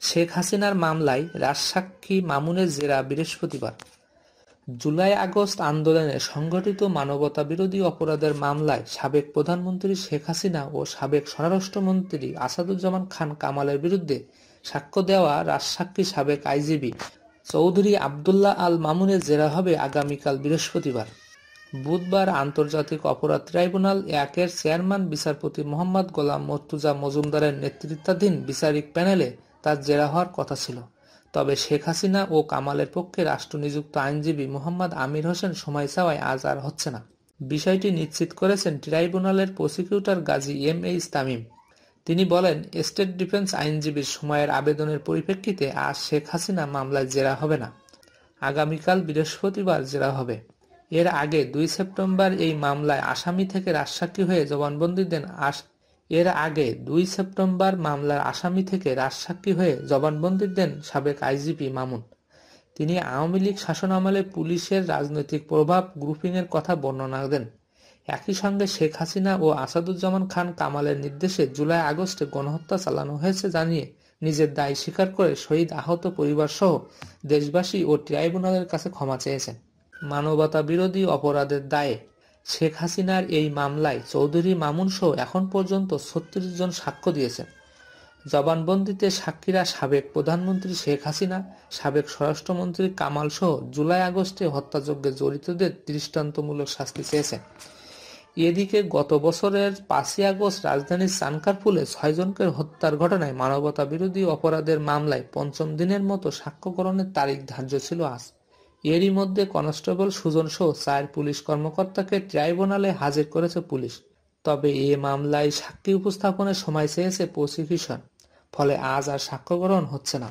শেখ হাসিনার মামলায় রাজসাক্ষী মামুনের জেরা বৃহস্পতিবার। জুলাই-আগস্ট আন্দোলনে সংঘটিত মানবতাবিরোধী অপরাধের মামলায় সাবেক প্রধানমন্ত্রী শেখ হাসিনা ও সাবেক স্বরাষ্ট্রমন্ত্রী আসাদুজ্জামান খান কামালের বিরুদ্ধে সাক্ষ্য দেওয়া রাজসাক্ষী সাবেক আইজিপি চৌধুরী আবদুল্লাহ আল মামুনের জেরা হবে আগামীকাল বৃহস্পতিবার। বুধবার আন্তর্জাতিক অপরাধ ট্রাইব্যুনাল ১-এর চেয়ারম্যান বিচারপতি মোহাম্মদ গোলাম মর্তুজা মজুমদারের নেতৃত্বাধীন বিচারিক প্যানেলে তার জেরা হওয়ার কথা ছিল। তবে শেখ হাসিনা ও কামালের পক্ষে রাষ্ট্রনিযুক্ত আইনজীবী মোহাম্মদ আমির হোসেন সময় চাওয়ায় আজ আর হচ্ছে না। বিষয়টি নিশ্চিত করেছেন ট্রাইব্যুনালের প্রসিকিউটর গাজী এম.এইচ তামিম। তিনি বলেন, স্টেট ডিফেন্স আইনজীবীর সময়ের আবেদনের পরিপ্রেক্ষিতে আজ শেখ হাসিনা মামলায় জেরা হবে না, আগামীকাল বৃহস্পতিবার জেরা হবে। এর আগে ২ সেপ্টেম্বর এই মামলায় আসামি থেকে রাজসাক্ষী হয়ে জবানবন্দি দেন সাবেক আইজিপি মামুন। তিনি আওয়ামী লীগ শাসনামলে পুলিশের রাজনৈতিক প্রভাব গ্রুপিংয়ের কথা বর্ণনা দেন। একই সঙ্গে শেখ হাসিনা ও আসাদুজ্জামান খান কামালের নির্দেশে জুলাই-আগস্টে গণহত্যা চালানো হয়েছে জানিয়ে নিজের দায় স্বীকার করে শহীদ আহত পরিবারসহ দেশবাসী ও ট্রাইব্যুনালের কাছে ক্ষমা চেয়েছেন। মানবতাবিরোধী অপরাধের দায়ে শেখ হাসিনার এই মামলায় চৌধুরী মামুন সহ এখন পর্যন্ত ৩৬ জন সাক্ষ্য দিয়েছেন। জবানবন্দিতে সাক্ষীরা সাবেক প্রধানমন্ত্রী শেখ হাসিনা, সাবেক স্বরাষ্ট্রমন্ত্রী কামাল সহ জুলাই-আগস্টে হত্যাযজ্ঞে জড়িতদের দৃষ্টান্তমূলক শাস্তি চেয়েছেন। এদিকে গত বছরের ৫ই আগস্ট রাজধানীর চানখারপুলে ৬ জনকে হত্যার ঘটনায় মানবতাবিরোধী অপরাধের মামলায় পঞ্চম দিনের মতো সাক্ষ্য গ্রহণের তারিখ ধার্য ছিল আজ। এরই মধ্যে কনস্টেবল সুজন সহ ৪ পুলিশ কর্মকর্তাকে ট্রাইব্যুনালে হাজির করেছে পুলিশ। তবে এ মামলায় সাক্ষী উপস্থাপনের সময় চেয়েছে প্রসিকিউশন, ফলে আজ আর সাক্ষ্য গ্রহণ হচ্ছে না।